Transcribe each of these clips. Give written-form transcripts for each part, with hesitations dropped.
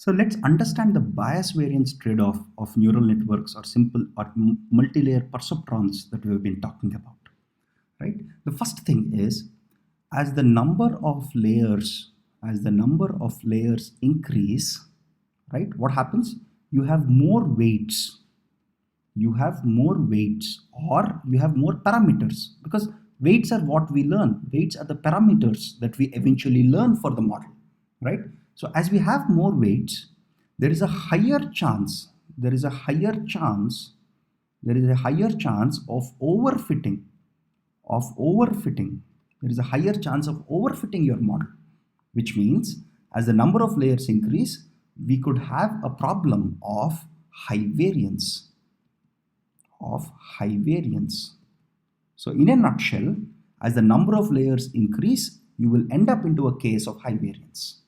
So let's understand the bias variance trade-off of neural networks or simple or multi-layer perceptrons that we have been talking about, right? The first thing is, as the number of layers, increase, right? What happens? You have more weights, or you have more parameters, because weights are what we learn. Weights are the parameters that we eventually learn for the model, right? So as we have more weights, there is a higher chance of overfitting. There is a higher chance of overfitting your model, which means as the number of layers increase, we could have a problem of high variance. So in a nutshell, as the number of layers increase, you will end up into a case of high variance.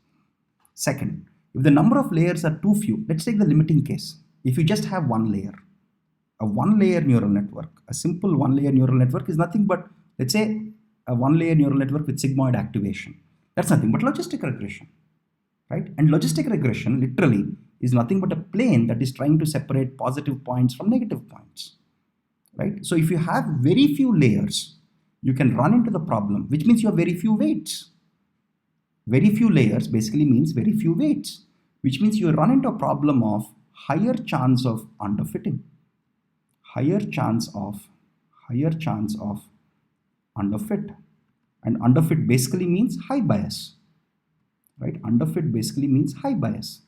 Second, if the number of layers are too few, let's take the limiting case. If you just have one layer, a one-layer neural network, a simple one-layer neural network is nothing but, let's say, a one-layer neural network with sigmoid activation. That's nothing but logistic regression, right? And logistic regression literally is nothing but a plane that is trying to separate positive points from negative points, right? So if you have very few layers, you can run into the problem, which means you have very few weights. Very few layers basically means very few weights, which means you run into a problem of higher chance of underfitting. Higher chance of underfit. And underfit basically means high bias, right? Underfit basically means high bias.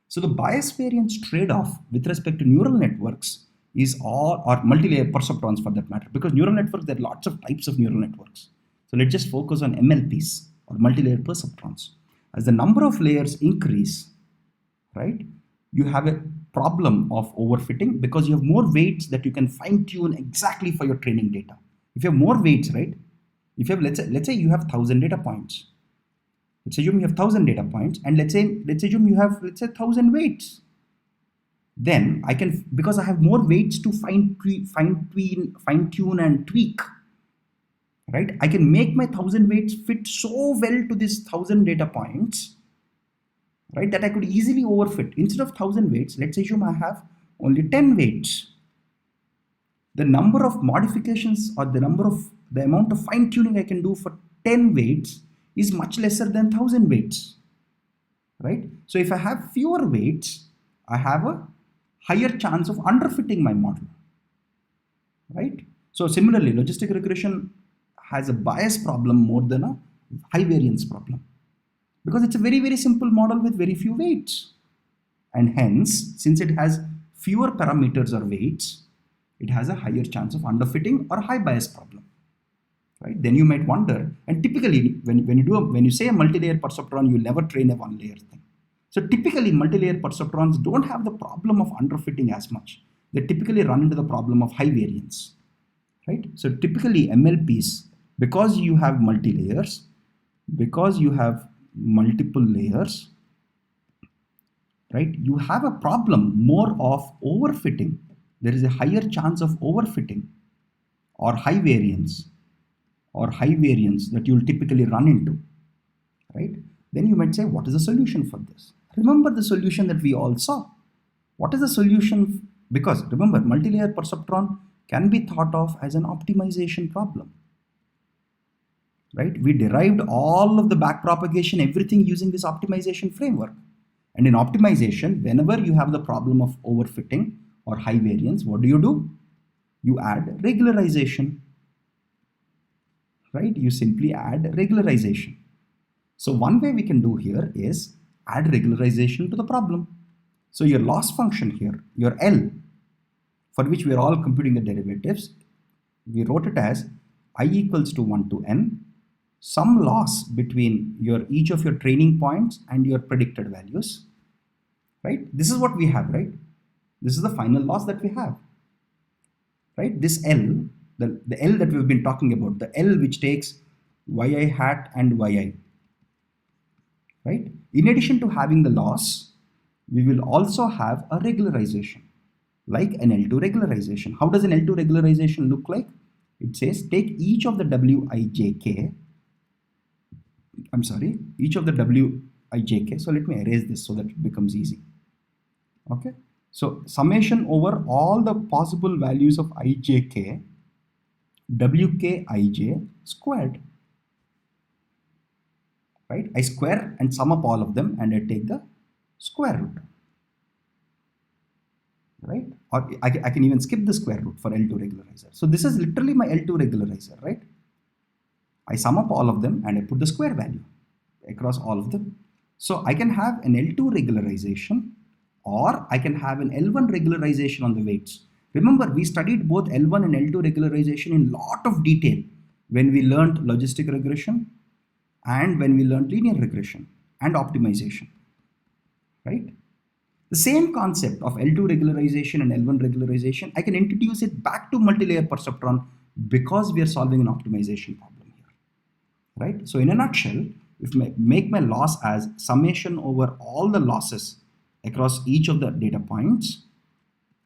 So the bias variance trade-off with respect to neural networks is or multi-layer perceptrons for that matter, because neural networks, there are lots of types of neural networks. So let's just focus on MLPs or multi-layer perceptrons. As the number of layers increase, right, you have a problem of overfitting because you have more weights that you can fine-tune exactly for your training data. If you have more weights, right? If you have, let's say you have 1,000 data points. Let's assume you have 1,000 data points, and let's assume you have 1,000 weights. Then I can, because I have more weights to fine-tune and tweak, right? I can make my 1,000 weights fit so well to this 1,000 data points, right, that I could easily overfit. Instead of 1,000 weights, let's assume I have only 10 weights. The number of modifications or the amount of fine-tuning I can do for 10 weights is much lesser than 1,000 weights, right? So if I have fewer weights, I have a higher chance of underfitting my model, right? So similarly, logistic regression has a bias problem more than a high variance problem, because it's a very, very simple model with very few weights. And hence, since it has fewer parameters or weights, it has a higher chance of underfitting or high bias problem, right? Then you might wonder, and typically when you say a multi-layer perceptron, you never train a one-layer thing. So typically multi-layer perceptrons don't have the problem of underfitting as much. They typically run into the problem of high variance, right? So typically MLPs, because you have multi-layers, because you have multiple layers, right, you have a problem more of overfitting. There is a higher chance of overfitting or high variance that you'll typically run into, right? Then you might say, what is the solution for this? Remember the solution that we all saw. What is the solution? Because remember, multi-layer perceptron can be thought of as an optimization problem, right? We derived all of the backpropagation, everything using this optimization framework. And in optimization, whenever you have the problem of overfitting or high variance, what do? You add regularization, right? You simply add regularization. So one way we can do here is add regularization to the problem. So your loss function here, your L, for which we are all computing the derivatives, we wrote it as I equals to 1 to n, some loss between each of your training points and your predicted values, right? This is what we have, right? This is the final loss that we have, right? This L, the L that we've been talking about, the L which takes yi hat and yi, right? In addition to having the loss, we will also have a regularization, like an L2 regularization. How does an L2 regularization look like? It says take each of the wij ijk. So let me erase this so that it becomes easy. Okay. So summation over all the possible values of ijk, wkij squared. Right? I square and sum up all of them and I take the square root. Right? Or I can even skip the square root for L2 regularizer. So this is literally my L2 regularizer, right? I sum up all of them and I put the square value across all of them. So I can have an L2 regularization or I can have an L1 regularization on the weights. Remember, we studied both L1 and L2 regularization in lot of detail when we learned logistic regression and when we learned linear regression and optimization, right? The same concept of L2 regularization and L1 regularization, I can introduce it back to multi-layer perceptron because we are solving an optimization problem here, right? So in a nutshell, if I make my loss as summation over all the losses across each of the data points,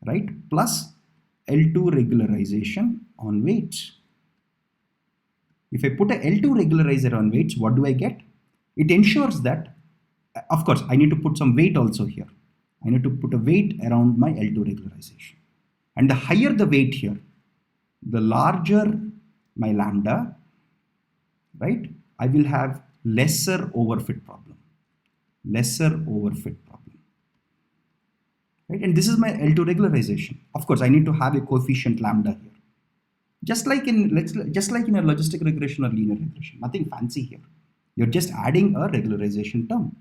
right, plus L2 regularization on weights. If I put a L2 regularizer on weights, what do I get? It ensures that, of course, I need to put some weight also here. I need to put a weight around my L2 regularization. And the higher the weight here, the larger my lambda, right? I will have lesser overfit problem. Lesser overfit problem. Right? And this is my L2 regularization. Of course, I need to have a coefficient lambda here. Just like in a logistic regression or linear regression, nothing fancy here. You're just adding a regularization term.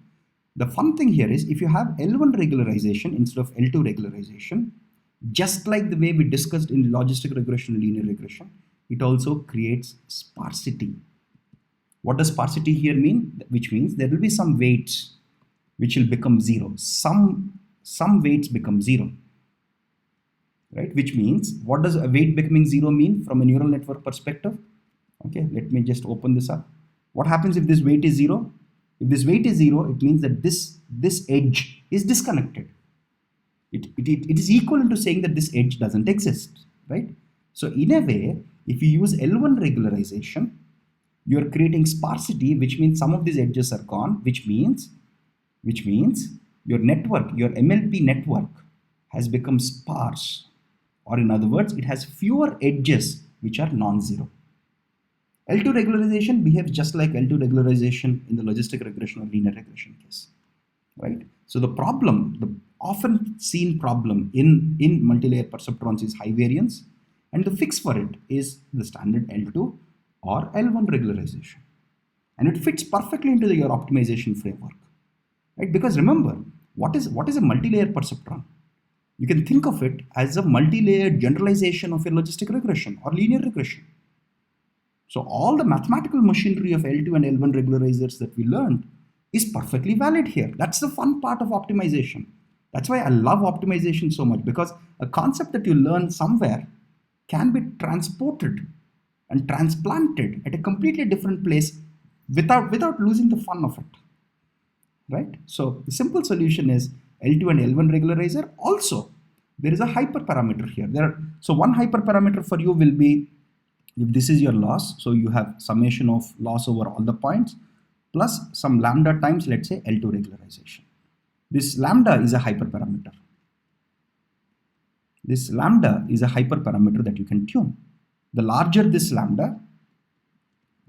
The fun thing here is if you have L1 regularization instead of L2 regularization, just like the way we discussed in logistic regression and linear regression, it also creates sparsity. What does sparsity here mean? Which means there will be some weights which will become zero. Some weights become zero. Right? Which means, what does a weight becoming zero mean from a neural network perspective? Okay, let me just open this up. What happens if this weight is zero? If this weight is zero, it means that this edge is disconnected. It is equivalent to saying that this edge doesn't exist, right? So in a way, if you use L1 regularization, you're creating sparsity, which means some of these edges are gone, which means your network, your MLP network has become sparse. Or in other words, it has fewer edges which are non-zero. L2 regularization behaves just like L2 regularization in the logistic regression or linear regression case, right? So the problem, the often seen problem in multi-layer perceptrons is high variance, and the fix for it is the standard L2 or L1 regularization. And it fits perfectly into your optimization framework, right? Because remember, what is a multi-layer perceptron? You can think of it as a multi-layered generalization of a logistic regression or linear regression. So all the mathematical machinery of L2 and L1 regularizers that we learned is perfectly valid here. That's the fun part of optimization. That's why I love optimization so much, because a concept that you learn somewhere can be transported and transplanted at a completely different place without losing the fun of it, right? So the simple solution is L2 and L1 regularizer. Also, there is a hyperparameter here. So one hyperparameter for you will be, if this is your loss, so you have summation of loss over all the points plus some lambda times, let's say, L2 regularization. This lambda is a hyperparameter. This lambda is a hyperparameter that you can tune. The larger this lambda,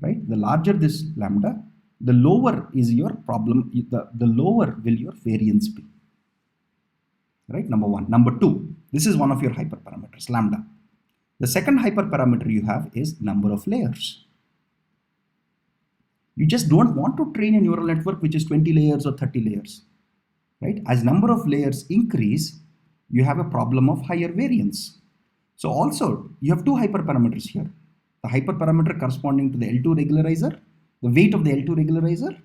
right? The larger this lambda, the lower is your problem, the lower will your variance be. Right, number one. Number two, this is one of your hyperparameters, lambda. The second hyperparameter you have is number of layers. You just don't want to train a neural network which is 20 layers or 30 layers, right? As number of layers increase, you have a problem of higher variance. So also, you have two hyperparameters here. The hyperparameter corresponding to the L2 regularizer, the weight of the L2 regularizer,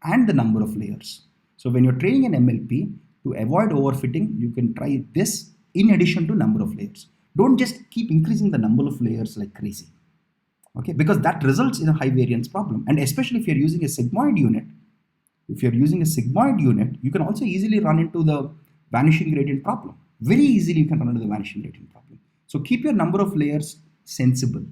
and the number of layers. So when you're training an MLP, to avoid overfitting, you can try this in addition to number of layers. Don't just keep increasing the number of layers like crazy, okay? Because that results in a high variance problem. And especially if you're using a sigmoid unit, you can also easily run into the vanishing gradient problem. Very easily you can run into the vanishing gradient problem. So keep your number of layers sensible.